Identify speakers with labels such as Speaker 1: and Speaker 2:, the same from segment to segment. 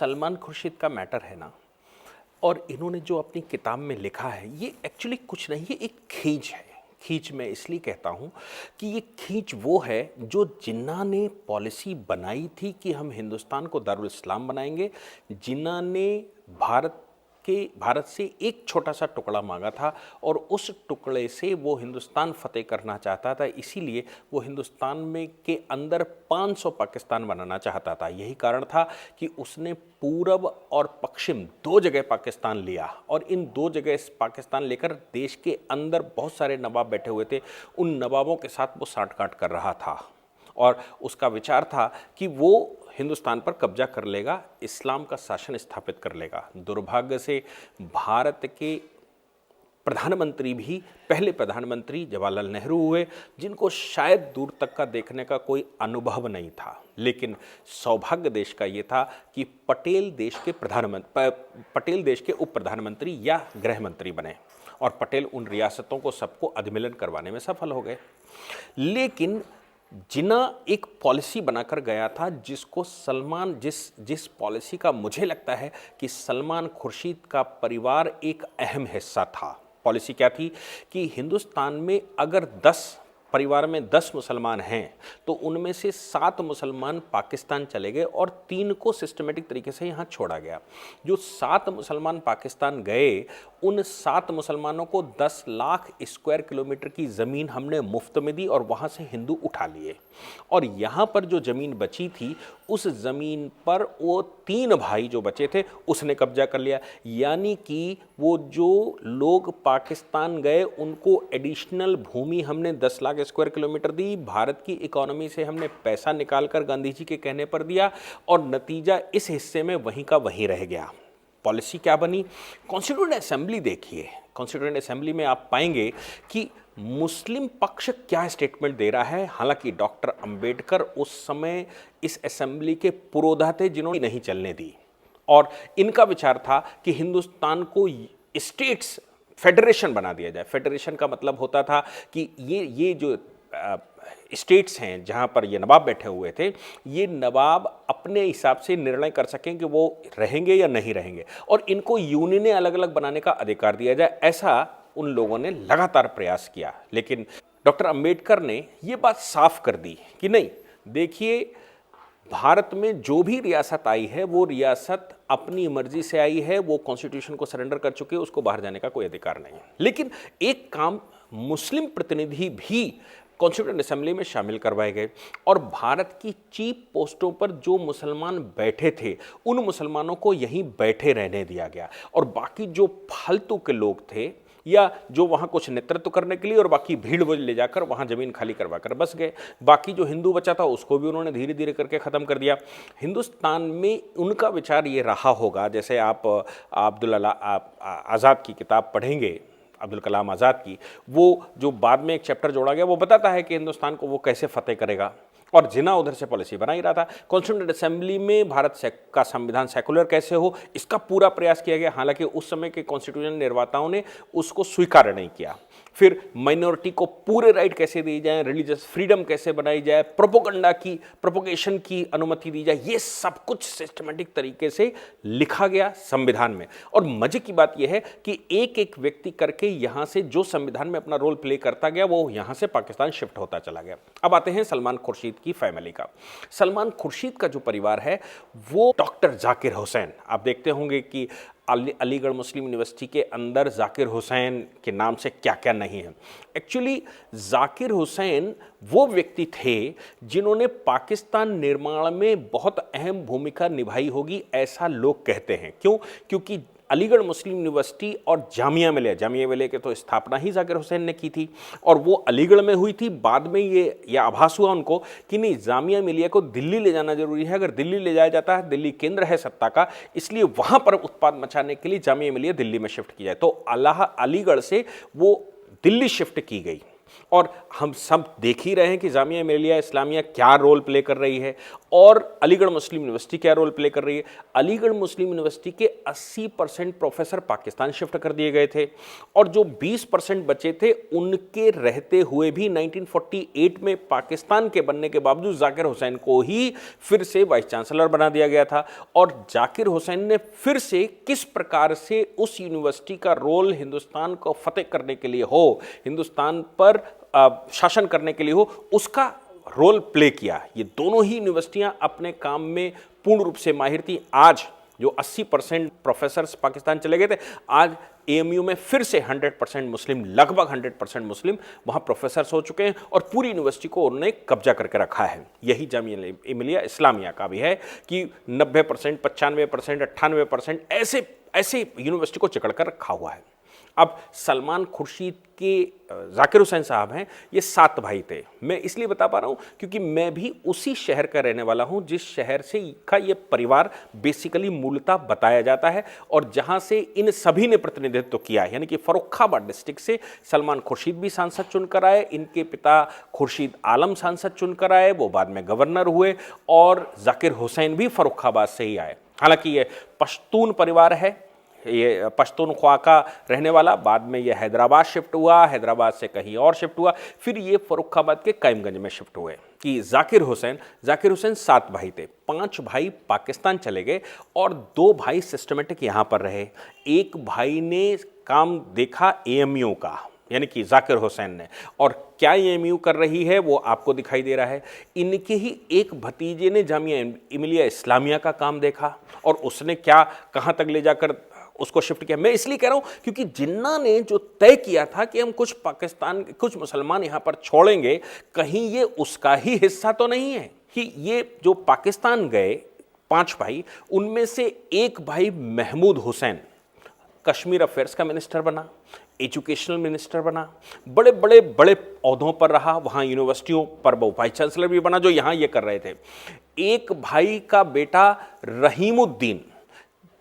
Speaker 1: सलमान खुर्शीद का मैटर है ना, और इन्होंने जो अपनी किताब में लिखा है ये एक्चुअली कुछ नहीं, ये एक खींच है। खींच मैं इसलिए कहता हूँ कि ये खींच वो है जो जिन्ना ने पॉलिसी बनाई थी कि हम हिंदुस्तान को दारुल इस्लाम बनाएंगे, जिन्ना ने भारत से एक छोटा सा टुकड़ा मांगा था और उस टुकड़े से वो हिंदुस्तान फतेह करना चाहता था। इसीलिए वो हिंदुस्तान में के अंदर 500 पाकिस्तान बनाना चाहता था। यही कारण था कि उसने पूरब और पश्चिम दो जगह पाकिस्तान लिया, और इन दो जगह पाकिस्तान लेकर देश के अंदर बहुत सारे नवाब बैठे हुए थे, उन नवाबों के साथ वो साठगांठ कर रहा था और उसका विचार था कि वो हिंदुस्तान पर कब्जा कर लेगा, इस्लाम का शासन स्थापित कर लेगा। दुर्भाग्य से भारत के प्रधानमंत्री भी पहले प्रधानमंत्री जवाहरलाल नेहरू हुए, जिनको शायद दूर तक का देखने का कोई अनुभव नहीं था, लेकिन सौभाग्य देश का ये था कि पटेल देश के उप प्रधानमंत्री या गृह मंत्री बने और पटेल उन रियासतों को सबको अधिमिलन करवाने में सफल हो गए। लेकिन जिन्ना एक पॉलिसी बनाकर गया था जिसको जिस पॉलिसी का मुझे लगता है कि सलमान खुर्शीद का परिवार एक अहम हिस्सा था। पॉलिसी क्या थी कि हिंदुस्तान में अगर 10 परिवार में 10 मुसलमान हैं तो उनमें से 7 मुसलमान पाकिस्तान चले गए और 3 को सिस्टमेटिक तरीके से यहाँ छोड़ा गया। जो 7 मुसलमान पाकिस्तान गए, उन 7 मुसलमानों को 10 लाख स्क्वायर किलोमीटर की ज़मीन हमने मुफ्त में दी और वहाँ से हिंदू उठा लिए, और यहाँ पर जो ज़मीन बची थी उस ज़मीन पर वो 3 भाई जो बचे थे उसने कब्जा कर लिया। यानी कि वो जो लोग पाकिस्तान गए उनको एडिशनल भूमि हमने 10 लाख स्क्वायर किलोमीटर दी, भारत की इकोनॉमी से हमने पैसा निकालकर गांधी जी के कहने पर दिया, और नतीजा इस हिस्से में वहीं का वहीं रह गया। पॉलिसी क्या बनी? कॉन्स्टिट्यूएंट असेंबली देखिए, कॉन्स्टिट्यूएंट असेंबली में आप पाएंगे कि मुस्लिम पक्ष क्या स्टेटमेंट दे रहा है। हालांकि डॉक्टर अंबेडकर उस समय इस असेंबली के पुरोधा थे जिन्होंने नहीं चलने दी, और इनका विचार था कि हिंदुस्तान को स्टेट्स फेडरेशन बना दिया जाए। फेडरेशन का मतलब होता था कि ये जो स्टेट्स हैं जहाँ पर ये नवाब बैठे हुए थे, ये नवाब अपने हिसाब से निर्णय कर सकें कि वो रहेंगे या नहीं रहेंगे, और इनको यूनियनें अलग अलग बनाने का अधिकार दिया जाए। ऐसा उन लोगों ने लगातार प्रयास किया, लेकिन डॉक्टर अंबेडकर ने ये बात साफ कर दी कि नहीं, देखिए भारत में जो भी रियासत आई है वो रियासत अपनी मर्जी से आई है, वो कॉन्स्टिट्यूशन को सरेंडर कर चुके हैं, उसको बाहर जाने का कोई अधिकार नहीं है। लेकिन एक काम मुस्लिम प्रतिनिधि भी कॉन्स्टिट्यूएंट असेंबली में शामिल करवाए गए, और भारत की चीफ पोस्टों पर जो मुसलमान बैठे थे उन मुसलमानों को यहीं बैठे रहने दिया गया, और बाकी जो फालतू के लोग थे या जो वहाँ कुछ नेतृत्व करने के लिए और बाकी भीड़ ले जाकर वहाँ ज़मीन खाली करवा कर बस गए। बाकी जो हिंदू बचा था उसको भी उन्होंने धीरे धीरे करके ख़त्म कर दिया। हिंदुस्तान में उनका विचार ये रहा होगा, जैसे आप अब्दुल आज़ाद की किताब पढ़ेंगे, अब्दुल कलाम आज़ाद की, वो जो बाद में एक चैप्टर जोड़ा गया वो बताता है कि हिंदुस्तान को वो कैसे फतेह करेगा, और जिन्ना उधर से पॉलिसी बना ही रहा था। कॉन्स्टिट्यूएंट असेंबली में भारत का संविधान सेकुलर कैसे हो, इसका पूरा प्रयास किया गया। हालांकि उस समय के कॉन्स्टिट्यूशन निर्माताओं ने उसको स्वीकार नहीं किया। फिर माइनॉरिटी को पूरे राइट कैसे दिए जाएं, रिलीजियस फ्रीडम कैसे बनाई जाए, प्रोपोगेशन की अनुमति दी जाए, ये सब कुछ सिस्टमेटिक तरीके से लिखा गया संविधान में। और मजे की बात यह है कि एक एक व्यक्ति करके यहाँ से जो संविधान में अपना रोल प्ले करता गया वो यहाँ से पाकिस्तान शिफ्ट होता चला गया। अब आते हैं सलमान खुर्शीद की फैमिली का। सलमान खुर्शीद का जो परिवार है वो डॉक्टर जाकिर हुसैन, आप देखते होंगे कि अलीगढ़ मुस्लिम यूनिवर्सिटी के अंदर जाकिर हुसैन के नाम से क्या क्या नहीं है। एक्चुअली जाकिर हुसैन वो व्यक्ति थे जिन्होंने पाकिस्तान निर्माण में बहुत अहम भूमिका निभाई होगी, ऐसा लोग कहते हैं। क्यों? क्योंकि अलीगढ़ मुस्लिम यूनिवर्सिटी और जामिया मिलिया के तो स्थापना ही जाकिर हुसैन ने की थी, और वो अलीगढ़ में हुई थी। बाद में ये आभास हुआ उनको कि नहीं, जामिया मिलिया को दिल्ली ले जाना जरूरी है। अगर दिल्ली ले जाया जाता है, दिल्ली केंद्र है सत्ता का, इसलिए वहाँ पर उत्पाद मचाने के लिए जामिया मिलिया दिल्ली में शिफ्ट की जाए। तो अलीगढ़ से वो दिल्ली शिफ्ट की गई, और हम सब देख ही रहे हैं कि जामिया मिलिया इस्लामिया क्या रोल प्ले कर रही है। और अलीगढ़ मुस्लिम यूनिवर्सिटी क्या रोल प्ले कर रही है। अलीगढ़ मुस्लिम यूनिवर्सिटी के 80% प्रोफेसर पाकिस्तान शिफ्ट कर दिए गए थे और जो 20% बचे थे उनके रहते हुए भी 1948 में पाकिस्तान के बनने के बावजूद जाकिर हुसैन को ही फिर से वाइस चांसलर बना दिया गया था। और जाकिर हुसैन ने फिर से किस प्रकार से उस यूनिवर्सिटी का रोल हिंदुस्तान को फतेह करने के लिए हो, हिंदुस्तान पर शासन करने के लिए हो, उसका रोल प्ले किया। ये दोनों ही यूनिवर्सिटियां अपने काम में पूर्ण रूप से माहिर थी। आज जो 80% प्रोफेसर्स पाकिस्तान चले गए थे, आज एएमयू में फिर से 100% मुस्लिम, लगभग 100% मुस्लिम वहाँ प्रोफेसर्स हो चुके हैं और पूरी यूनिवर्सिटी को उन्होंने कब्जा करके रखा है। यही जामिया मिलिया इस्लामिया का भी है कि 90%, 95%, 98% ऐसे यूनिवर्सिटी को चिकड़ कर रखा हुआ है। अब सलमान खुर्शीद के जाकिर हुसैन साहब हैं, ये 7 भाई थे। मैं इसलिए बता पा रहा हूँ क्योंकि मैं भी उसी शहर का रहने वाला हूँ जिस शहर से का ये परिवार बेसिकली मूलतः बताया जाता है और जहाँ से इन सभी ने प्रतिनिधित्व किया है। यानी कि फर्रुखाबाद डिस्ट्रिक्ट से सलमान खुर्शीद भी सांसद चुनकर आए, इनके पिता खुर्शीद आलम सांसद चुनकर आए, वो बाद में गवर्नर हुए, और जाकिर हुसैन भी फर्रुखाबाद से ही आए। हालांकि ये पश्तून परिवार है, ये पश्तूनख्वा का रहने वाला, बाद में ये हैदराबाद शिफ्ट हुआ, हैदराबाद से कहीं और शिफ्ट हुआ, फिर ये फर्रुखाबाद के कायमगंज में शिफ्ट हुए। कि जाकिर हुसैन 7 भाई थे, 5 भाई पाकिस्तान चले गए और 2 भाई सिस्टमेटिक यहाँ पर रहे। एक भाई ने काम देखा एएमयू का, यानी कि जाकिर हुसैन ने, और क्या एएमयू कर रही है वो आपको दिखाई दे रहा है। इनके ही एक भतीजे ने जामिया मिलिया इस्लामिया का काम देखा और उसने क्या कहाँ तक ले जाकर उसको शिफ्ट किया। मैं इसलिए कह रहा हूं क्योंकि जिन्ना ने जो तय किया था कि हम कुछ मुसलमान यहां पर छोड़ेंगे, कहीं ये उसका ही हिस्सा तो नहीं है कि ये जो पाकिस्तान गए 5 भाई, उनमें से एक भाई महमूद हुसैन कश्मीर अफेयर्स का मिनिस्टर बना, एजुकेशनल मिनिस्टर बना, बड़े ओहदों पर रहा, वहाँ यूनिवर्सिटियों पर वो वाइस चांसलर भी बना जो यहाँ ये कर रहे थे। एक भाई का बेटा Rahimuddin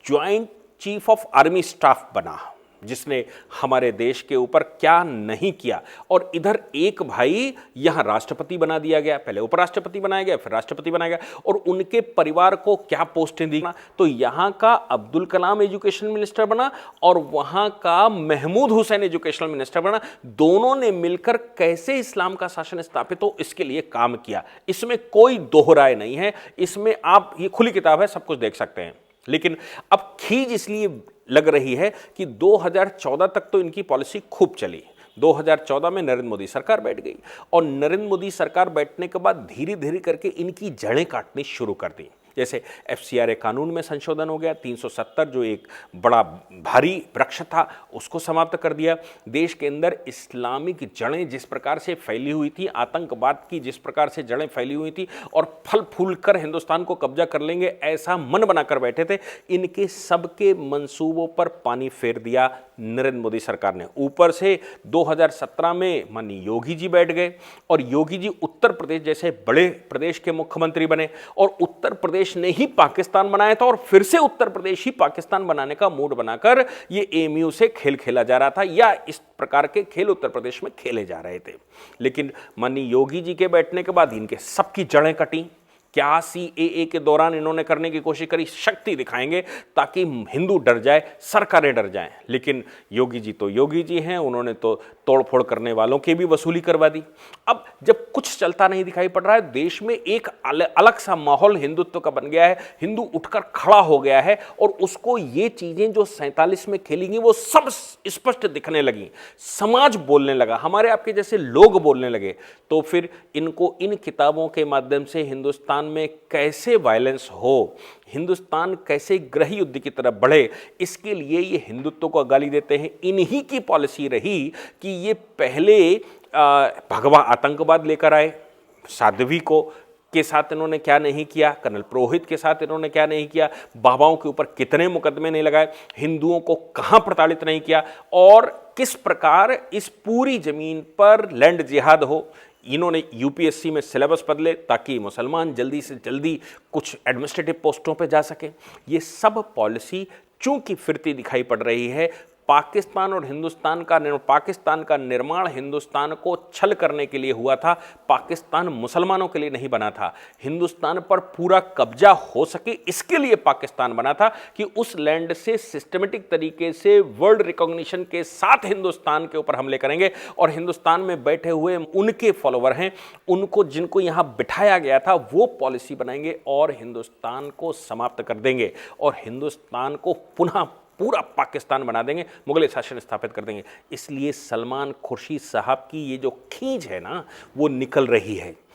Speaker 1: joint chief of army staff बना, जिसने हमारे देश के ऊपर क्या नहीं किया। और इधर एक भाई यहां राष्ट्रपति बना दिया गया, पहले उपराष्ट्रपति बनाया गया, फिर राष्ट्रपति बनाया गया। और उनके परिवार को क्या पोस्टें दी, तो यहां का अब्दुल कलाम एजुकेशन मिनिस्टर बना और वहां का महमूद हुसैन एजुकेशनल मिनिस्टर बना। दोनों ने मिलकर कैसे इस्लाम का शासन स्थापित हो इसके लिए काम किया, इसमें कोई दोहराए नहीं है। इसमें आप, ये खुली किताब है, सब कुछ देख सकते हैं। लेकिन अब खींच इसलिए लग रही है कि 2014 तक तो इनकी पॉलिसी खूब चली। 2014 में नरेंद्र मोदी सरकार बैठ गई और नरेंद्र मोदी सरकार बैठने के बाद धीरे धीरे करके इनकी जड़ें काटनी शुरू कर दी। जैसे एफसीआरए कानून में संशोधन हो गया, 370 जो एक बड़ा भारी वृक्ष था उसको समाप्त कर दिया। देश के अंदर इस्लामिक जड़ें जिस प्रकार से फैली हुई थी, आतंकवाद की जिस प्रकार से जड़ें फैली हुई थी और फल फूल कर हिंदुस्तान को कब्जा कर लेंगे ऐसा मन बनाकर बैठे थे, इनके सबके मंसूबों पर पानी फेर दिया नरेंद्र मोदी सरकार ने। ऊपर से 2017 में माननीय योगी जी बैठ गए और योगी जी उत्तर प्रदेश जैसे बड़े प्रदेश के मुख्यमंत्री बने और उत्तर प्रदेश ने ही पाकिस्तान बनाया था और फिर से उत्तर प्रदेश ही पाकिस्तान बनाने का मूड बनाकर ये एएमयू से खेल खेला जा रहा था, या इस प्रकार के खेल उत्तर प्रदेश में खेले जा रहे थे। लेकिन माननीय योगी जी के बैठने के बाद इनके सबकी जड़ें कटी। क्या सीएए के दौरान इन्होंने करने की कोशिश करी, शक्ति दिखाएंगे ताकि हिंदू डर जाए, सरकारें डर जाएं। लेकिन योगी जी तो योगी जी हैं, उन्होंने तो तोड़फोड़ करने वालों की भी वसूली करवा दी। अब जब कुछ चलता नहीं दिखाई पड़ रहा है, देश में एक अलग सा माहौल हिंदुत्व का बन गया है, हिंदू उठकर खड़ा हो गया है और उसको ये चीजें जो 47 में खेलेंगी वो सब स्पष्ट दिखने लगी। समाज बोलने लगा, हमारे आपके जैसे लोग बोलने लगे। तो फिर इनको इन किताबों के माध्यम से हिंदुस्तान में कैसे वायलेंस हो, हिंदुस्तान कैसे गृह युद्ध की तरफ बढ़े, इसके लिए ये हिंदुत्व को गाली देते हैं। इन्हीं की पॉलिसी रही कि ये पहले भगवा आतंकवाद लेकर आए, साध्वी को के साथ इन्होंने क्या नहीं किया, कर्नल पुरोहित के साथ इन्होंने क्या नहीं किया, बाबाओं के ऊपर कितने मुकदमे नहीं लगाए, हिंदुओं को कहां प्रताड़ित नहीं किया और किस प्रकार इस पूरी जमीन पर लैंड जिहाद हो। इन्होंने यूपीएससी में सिलेबस बदले ताकि मुसलमान जल्दी से जल्दी कुछ एडमिनिस्ट्रेटिव पोस्टों पे जा सके। ये सब पॉलिसी चूंकि फिरती दिखाई पड़ रही है, पाकिस्तान और पाकिस्तान का निर्माण हिंदुस्तान को छल करने के लिए हुआ था। पाकिस्तान मुसलमानों के लिए नहीं बना था। हिंदुस्तान पर पूरा कब्जा हो सके इसके लिए पाकिस्तान बना था कि उस लैंड से सिस्टमेटिक तरीके से वर्ल्ड रिकॉग्निशन के साथ हिंदुस्तान के ऊपर हमले करेंगे और हिंदुस्तान में बैठे हुए उनके फॉलोवर हैं, उनको जिनको यहां बिठाया गया था, वो पॉलिसी बनाएंगे और हिंदुस्तान को समाप्त कर देंगे और हिंदुस्तान को पुनः पूरा पाकिस्तान बना देंगे, मुगल शासन स्थापित कर देंगे। इसलिए सलमान खुर्शीद साहब की ये जो खींच है ना, वो निकल रही है।